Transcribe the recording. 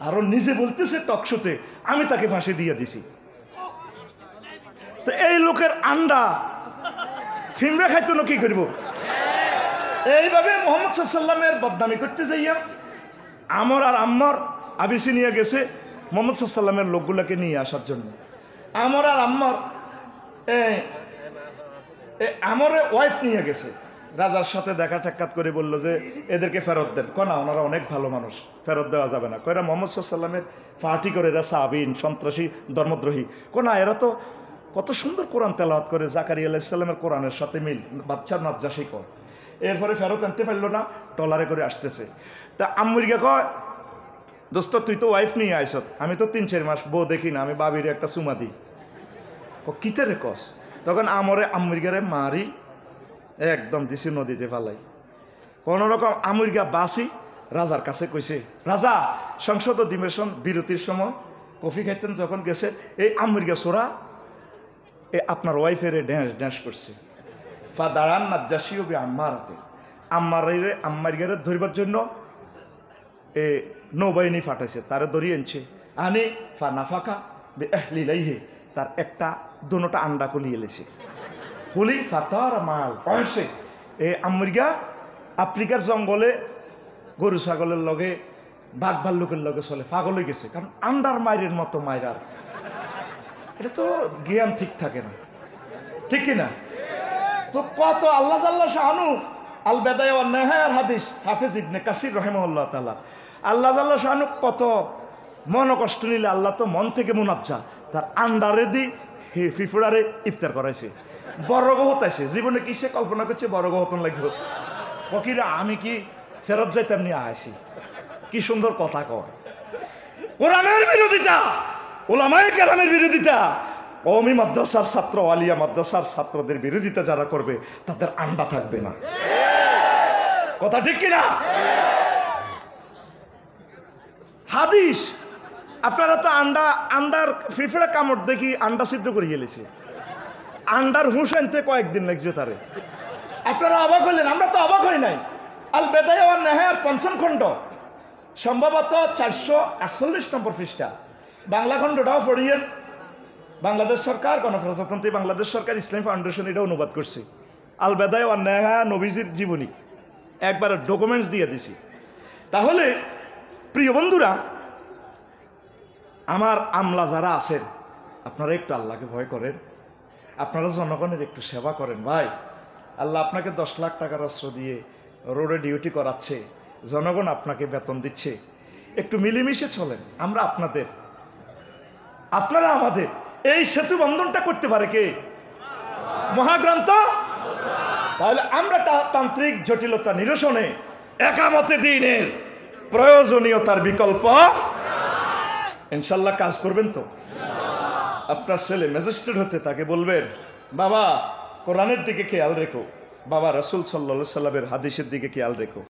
আর ও নিজে বলতেছে টকশোতে আমি তাকে ফাঁসি দিয়ে দিছি। তো এই লোকের আন্ডা ফিমরা খাইতো না, কি করবো? এইভাবে মোহাম্মদ সাল্লামের বদনামি করতে যাইয়া আমর আর আম্মার আবিসিনিয়া গেছে মোহাম্মদ সাল্লামের লোকগুলোকে নিয়ে আসার জন্য। আমর আর আম্মার আমরের ওয়াইফ নিয়ে গেছে, রাজার সাথে দেখা সাক্ষাৎ করে বলল যে এদেরকে ফেরত দেন। কনা ওনারা অনেক ভালো মানুষ, ফেরত দেওয়া যাবে না। কয়রা মোহাম্মদ সাল্লামের পার্টি করে, এরা সাবিন, সন্ত্রাসী, ধর্মদ্রোহী। কোনা এরা তো কত সুন্দর কোরআন তেলাওয়াত করে, জাকারিয়া আলাইহিস সালামের কোরআনের সাথে মিল, বাচ্চার নাজ্জাসী কর। এরপরে ফেরত আনতে পারলো না, টলারে করে আসতেছে। তা আম্মুরিকে কয়, দোস্ত তুই তো ওয়াইফ নিয়ে আইসত, আমি তো 3-4 মাস বউ দেখি না, আমি বাবির একটা চুমা দিই। কিতে রে কস? তখন আম্মুরিগারে মারি একদম দিছি নদীতে ফালাই। কোন রকম আমেরিকা বাসি রাজার কাছে কইছে, রাজা সংসদ অধিবেশন বিরতির সময় কফি খাইতেন যখন গেছে, এই আমেরিকা সোরা এই আপনার ওয়াইফের ড্যান্স করছে। ফা দাঁড়ান নাজ্জাসী ও আম্মার হাতে, আম্মারিগারে ধরিবার জন্য এ নৌবাহিনী ফাটাইছে, তারে ধরিয়ে আনছে। আনি ফা নাফাকা লিলাইহে, তার একটা দুটা আন্ডা খুলি এলেছে। খুলি ফাতার মাল পয়সে এ আমেরিকা আফ্রিকার জঙ্গলে গরু ছাগলের লগে বাঘ ভাল্লুকের লগে চলে, পাগল হয়ে গেছে। কারণ আন্ডার মায়ের মতো মায়েরার এটা তো জ্ঞান ঠিক থাকে না, ঠিক কিনা? তো কত আল্লাহ জাল্লাহ শাহানু আল বেদায় ওয়ান নেহায়ার হাদিস হাফেজ ইবনে কাসির রাহিমাহুল্লাহ তাআলা, আল্লাহ জাল্লাহ শাহানু কত মন কষ্ট নিলে আল্লাহ তো মন থেকে মুনাজ্জা, তার আন্ডারে দি ফিফুড়ারে ইফতার করাইছে, বড় হতাইছে। জীবনে কি সে কল্পনা করছে বড় হতন লাগবে? ফকিরা আমি কি ফেরত যাই তেমনি আইছি। কি সুন্দর কথা কয়। কোরআনের বিরোধিতা, উলামায়ে কেরামের বিরোধিতা, কওমি মাদ্রাসার ছাত্র, আলিয়া মাদ্রাসার ছাত্রদের বিরোধিতা যারা করবে তাদের আন্ডা থাকবে না। কথা ঠিক কিনা? হাদিস আপনারা তো আন্ডার ফিফড়া কামড় দেখি আন্ডা সিদ্ধ করে গেলেছে, আন্ডার হুঁশ আনতে কয়েকদিন লাগছে তারে। আপনারা অবাক হইলেন, আমরা তো অবাক হই নাই। আল বেদায়া ওয়ান নেহায়ার ৫ম খণ্ড, সম্ভবত 448 নম্বর পৃষ্ঠা, বাংলা খণ্ডটাও পড়িয়েন। বাংলাদেশ সরকার, গণপ্রজাতন্ত্রী বাংলাদেশ সরকার ইসলামী ফাউন্ডেশন এটা অনুবাদ করছে। আল বেদায়া ওয়ান নেহায়া নবীজির জীবনী একবার ডকুমেন্টস দিয়ে দিছি। তাহলে প্রিয় বন্ধুরা, আমার আমলা যারা আছেন আপনারা একটু আল্লাহকে ভয় করেন, আপনারা জনগণের একটু সেবা করেন। ভাই আল্লাহ আপনাকে 10 লাখ টাকার অস্ত্র দিয়ে রোডে ডিউটি করাচ্ছে, জনগণ আপনাকে বেতন দিচ্ছে, একটু মিলেমিশে চলেন। আমরা আপনাদের, আপনারা আমাদের। এই সেতু বন্ধনটা করতে পারে কে? মহাগ্রন্থ। তাহলে আমরা তান্ত্রিক জটিলতা নিরসনে একামতে দ্বীনের প্রয়োজনীয়তার বিকল্প ইনশাল্লাহ কাজ করবেন তো? আপনার ছেলে ম্যাজিস্ট্রেট হতে, তাকে বলবেন বাবা কোরআনের দিকে খেয়াল রেখো, বাবা রাসূল সাল্লাল্লাহু আলাইহি ওয়াসাল্লামের হাদিসের দিকে খেয়াল রেখো।